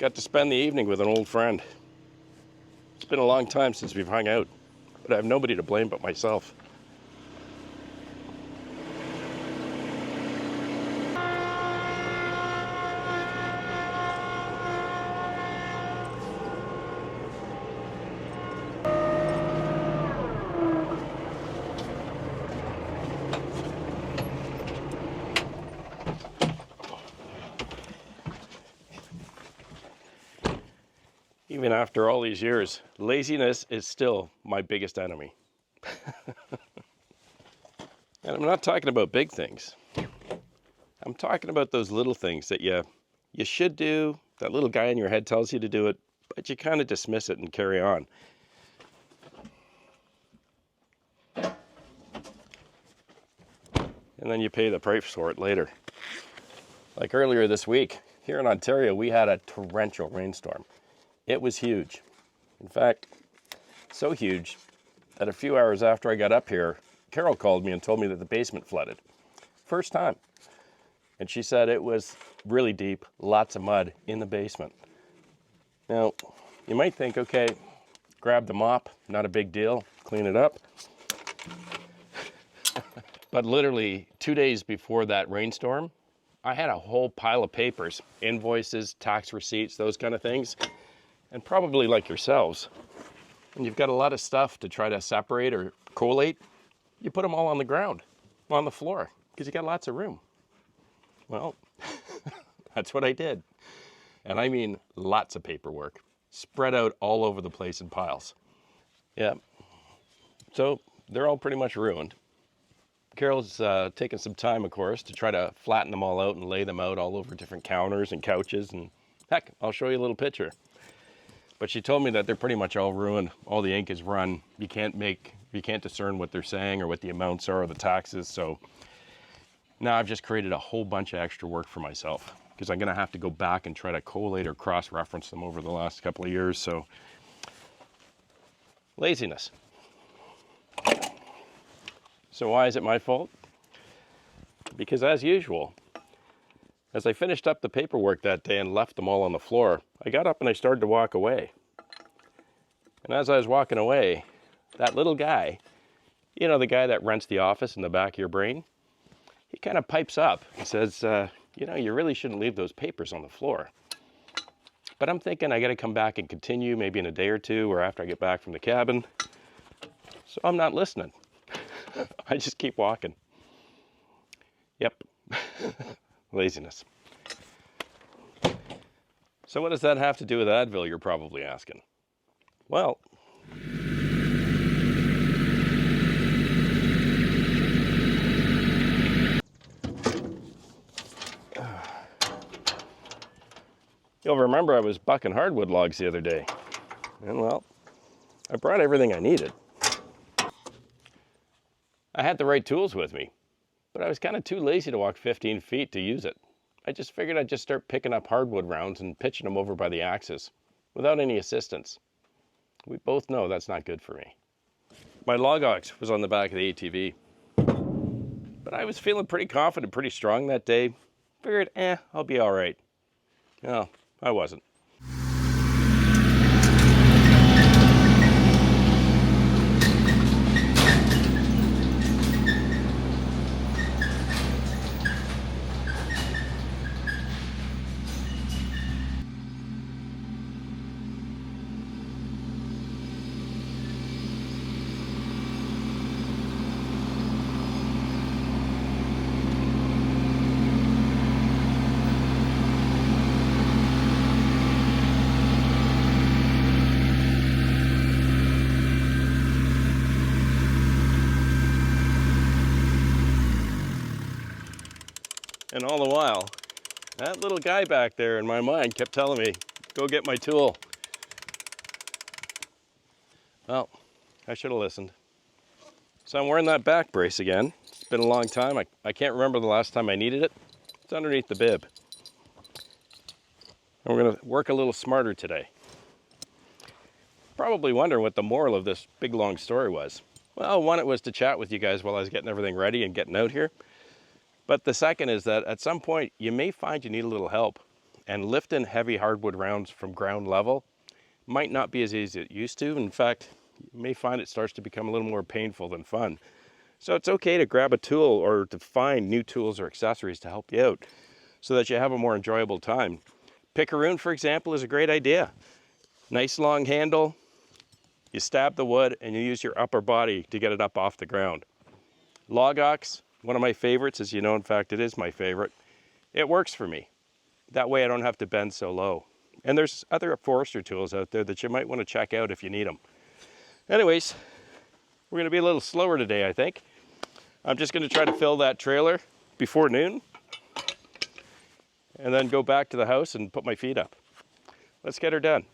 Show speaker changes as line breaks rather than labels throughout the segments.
Got to spend the evening with an old friend. It's been a long time since we've hung out, but I have nobody to blame but myself. Even after all these years, laziness is still my biggest enemy. And I'm not talking about big things. I'm talking about those little things that you should do, that little guy in your head tells you to do it, but you kind of dismiss it and carry on. And then you pay the price for it later. Like earlier this week, here in Ontario, we had a torrential rainstorm. It was huge. In fact, so huge that a few hours after I got up here, Carol called me and told me that the basement flooded. First time. And she said it was really deep, lots of mud in the basement. Now, you might think, okay, grab the mop, not a big deal, clean it up. But literally 2 days before that rainstorm, I had a whole pile of papers, invoices, tax receipts, those kind of things. And probably like yourselves, when you've got a lot of stuff to try to separate or collate, you put them all on the ground, on the floor, because you got lots of room. Well, that's what I did. And I mean lots of paperwork, spread out all over the place in piles. Yeah, so they're all pretty much ruined. Carol's taken some time, of course, to try to flatten them all out and lay them out all over different counters and couches. And heck, I'll show you a little picture. But she told me that they're pretty much all ruined. All the ink is run. You can't discern what they're saying or what the amounts are or the taxes. So now I've just created a whole bunch of extra work for myself because I'm gonna have to go back and try to collate or cross-reference them over the last couple of years. So laziness. So why is it my fault? Because as usual, as I finished up the paperwork that day and left them all on the floor, I got up and I started to walk away. And as I was walking away, that little guy, you know, the guy that rents the office in the back of your brain, he kind of pipes up. He says, you know, you really shouldn't leave those papers on the floor. But I'm thinking I got to come back and continue maybe in a day or two or after I get back from the cabin. So I'm not listening. I just keep walking. Yep. Laziness. So what does that have to do with Advil, you're probably asking? Well, you'll remember I was bucking hardwood logs the other day. And well, I brought everything I needed. I had the right tools with me, but I was kind of too lazy to walk 15 feet to use it. I just figured I'd just start picking up hardwood rounds and pitching them over by the axis without any assistance. We both know that's not good for me. My LogOX was on the back of the ATV, but I was feeling pretty confident, pretty strong that day. Figured, I'll be all right. No, I wasn't. And all the while, that little guy back there in my mind kept telling me, go get my tool. Well, I should have listened. So I'm wearing that back brace again. It's been a long time. I can't remember the last time I needed it. It's underneath the bib. And we're gonna work a little smarter today. Probably wondering what the moral of this big long story was. Well, one, it was to chat with you guys while I was getting everything ready and getting out here. But the second is that at some point you may find you need a little help. And lifting heavy hardwood rounds from ground level might not be as easy as it used to. In fact, you may find it starts to become a little more painful than fun. So it's okay to grab a tool or to find new tools or accessories to help you out so that you have a more enjoyable time. Pickaroon, for example, is a great idea. Nice long handle, you stab the wood and you use your upper body to get it up off the ground. LogOX, one of my favorites, as you know, in fact, it is my favorite. It works for me. That way I don't have to bend so low. And there's other forester tools out there that you might want to check out if you need them. Anyways, we're going to be a little slower today, I think. I'm just going to try to fill that trailer before noon and then go back to the house and put my feet up. Let's get her done.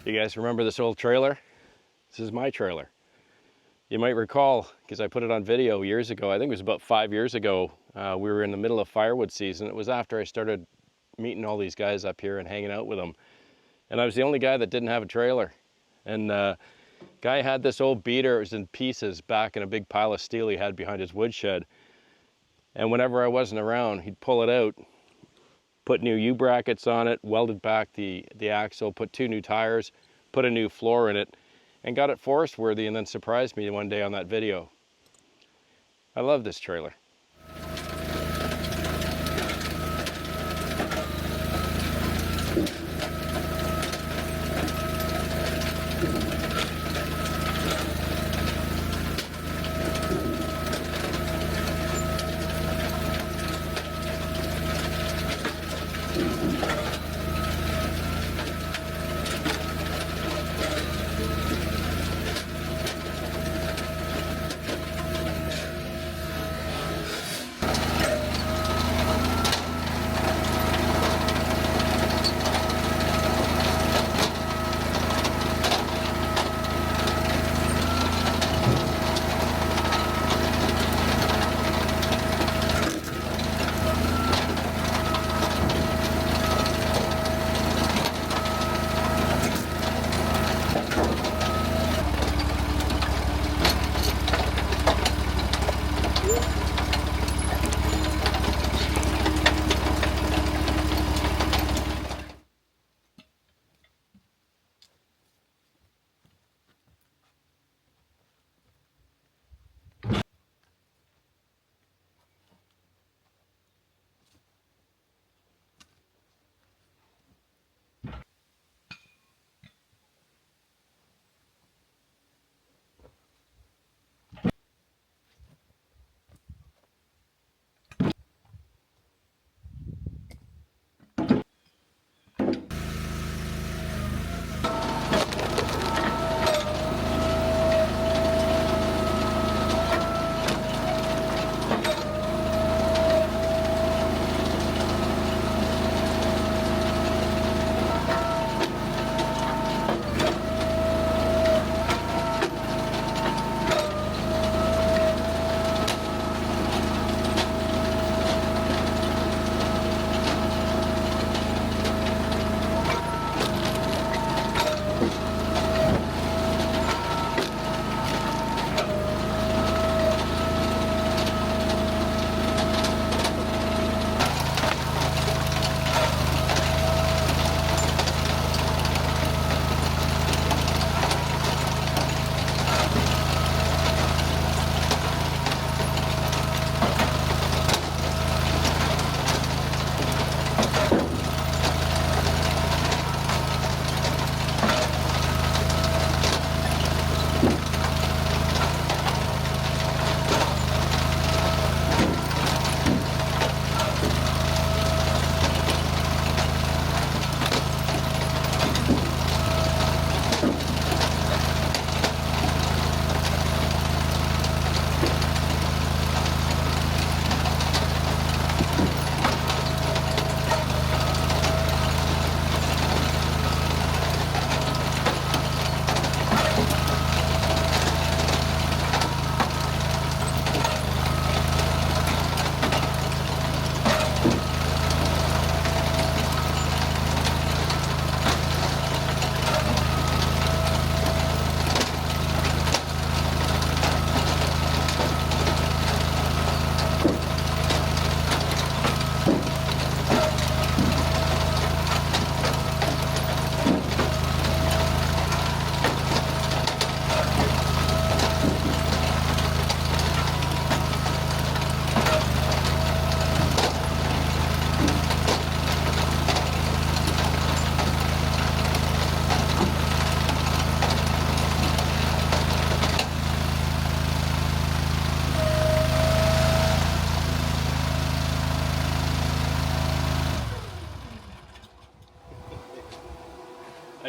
You guys remember this old trailer? This is my trailer. You might recall, because I put it on video years ago, I think it was about 5 years ago, we were in the middle of firewood season. It was after I started meeting all these guys up here and hanging out with them. And I was the only guy that didn't have a trailer. And guy had this old beater, it was in pieces back in a big pile of steel he had behind his woodshed. And whenever I wasn't around, he'd pull it out, put new U-brackets on it, welded back the axle, put 2 new tires, put a new floor in it, and got it forest worthy, and then surprised me one day on that video. I love this trailer.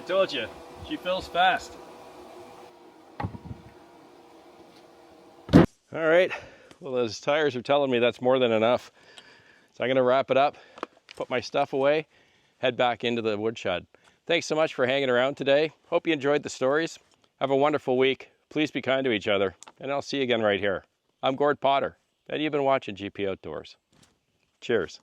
told you, she fills fast. All right, well, those tires are telling me that's more than enough. So I'm gonna wrap it up, put my stuff away, head back into the woodshed. Thanks so much for hanging around today. Hope you enjoyed the stories. Have a wonderful week. Please be kind to each other, and I'll see you again right here. I'm Gord Potter, and you've been watching GP Outdoors. Cheers.